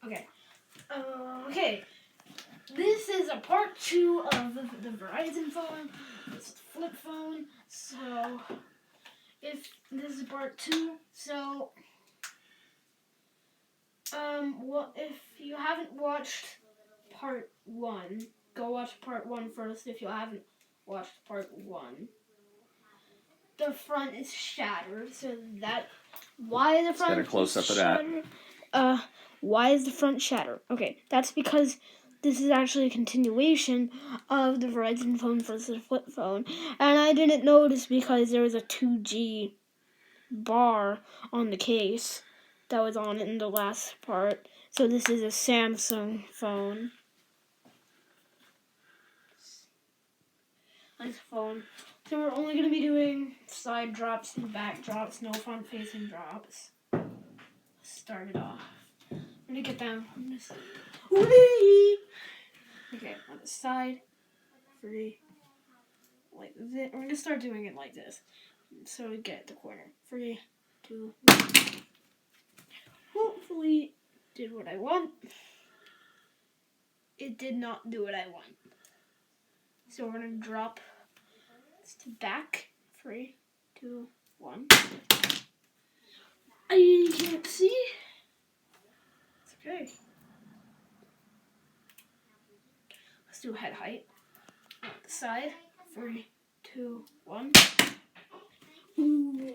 Okay. Okay. This is a part 2 of the Verizon phone. This is the flip phone. So, if this is part 2, so, well, if you haven't watched part 1, go watch part 1 first if you haven't watched part 1. The front is shattered, so that... Why the front get a close-up is of that. shattered? Why is the front shattered? Okay, that's because this is actually a continuation of the Verizon phone versus flip phone. And I didn't notice because there was a 2G bar on the case that was on it in the last part. So this is a Samsung phone. Nice phone. So we're only going to be doing side drops and back drops, no front-facing drops. Let's start it off. I'm going to get down on this. Whee! Okay, on the side, 3, like this. We're going to start doing it like this. So we get the corner. 3, 2, 1. Hopefully did what I want. It did not do what I want. So we're going to drop this to back. 3, 2, 1. I can't see. It's okay. Let's do head height. On the side. 3, 2, 1. Ooh.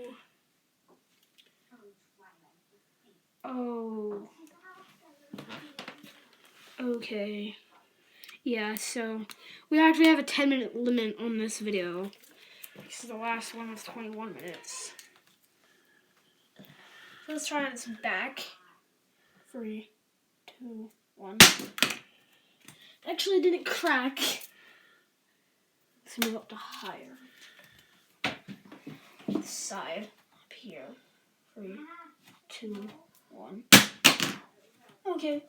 Oh. Okay. Yeah, so we actually have a 10-minute limit on this video. This is the last one was 21 minutes. Let's try this back. 3, 2, 1. Actually, it didn't crack. Let's move up to higher. Side up here. 3, 2, 1. Okay.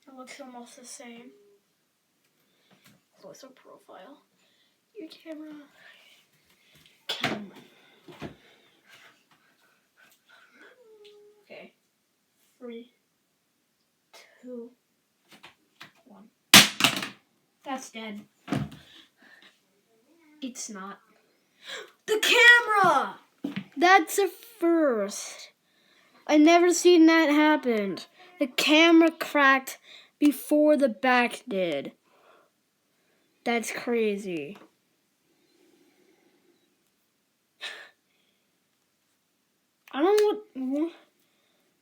It looks almost the same. Closer profile. Your camera. Okay. 3, 2, 1. That's dead. It's not. The camera! That's a first. I never seen that happen. The camera cracked before the back did. That's crazy. I don't know what...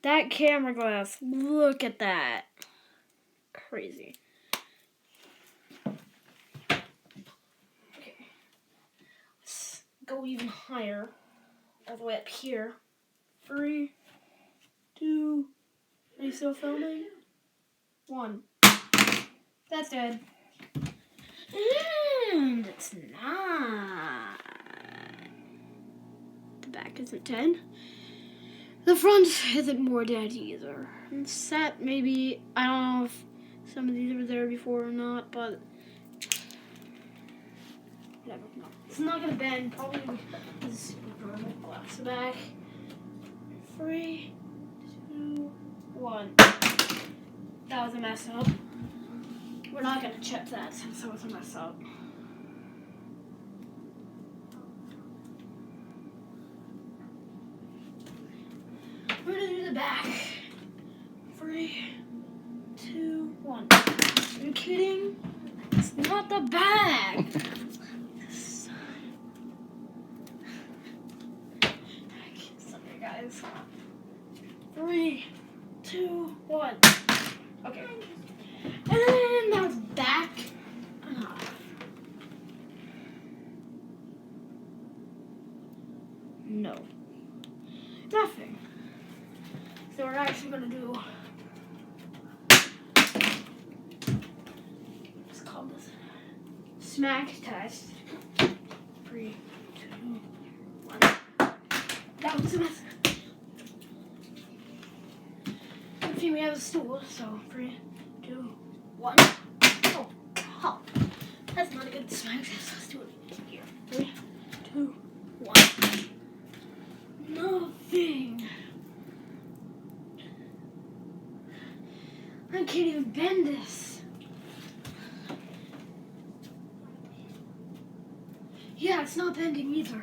That camera glass. Look at that. Crazy. Okay. Let's go even higher. All the way up here. 3, 2... Are you still filming? 1. That's dead. And it's not. The back isn't dead. The front isn't more dead either. And set, maybe, I don't know if some of these were there before or not, but whatever. No. It's not gonna bend. Probably this is super durable. Glass back. 3, 2, 1. That was a mess up. We're not gonna check that since it was a mess up. We're gonna do the back. 3, 2, 1. Are you kidding? It's not the back. Sorry, guys. 3, 2, 1. Okay. And now it's back. No. Nothing. So we're actually going to do... What's it called this? Smack test. 3, 2, 1. That was a mess. Okay, we have a stool, so 3, 2, 1. Oh, God. That's not a good smack test. Let's do it here. 3, 2, 1. Nothing. I can't even bend this. Yeah, it's not bending either.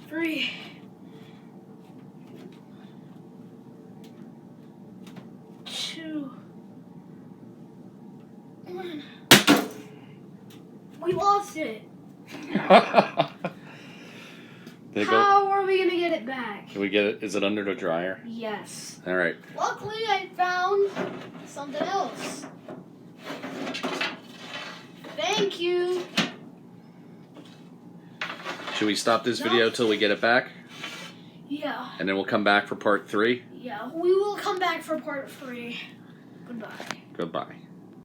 Three. Two. One. We lost it. How are we gonna get it back? Can we get it? Is it under the dryer? Yes. All right. Luckily, I found something else. Thank you. Should we stop this video till we get it back? Yeah. And then we'll come back for part 3? Yeah, we will come back for part 3. Goodbye. Goodbye.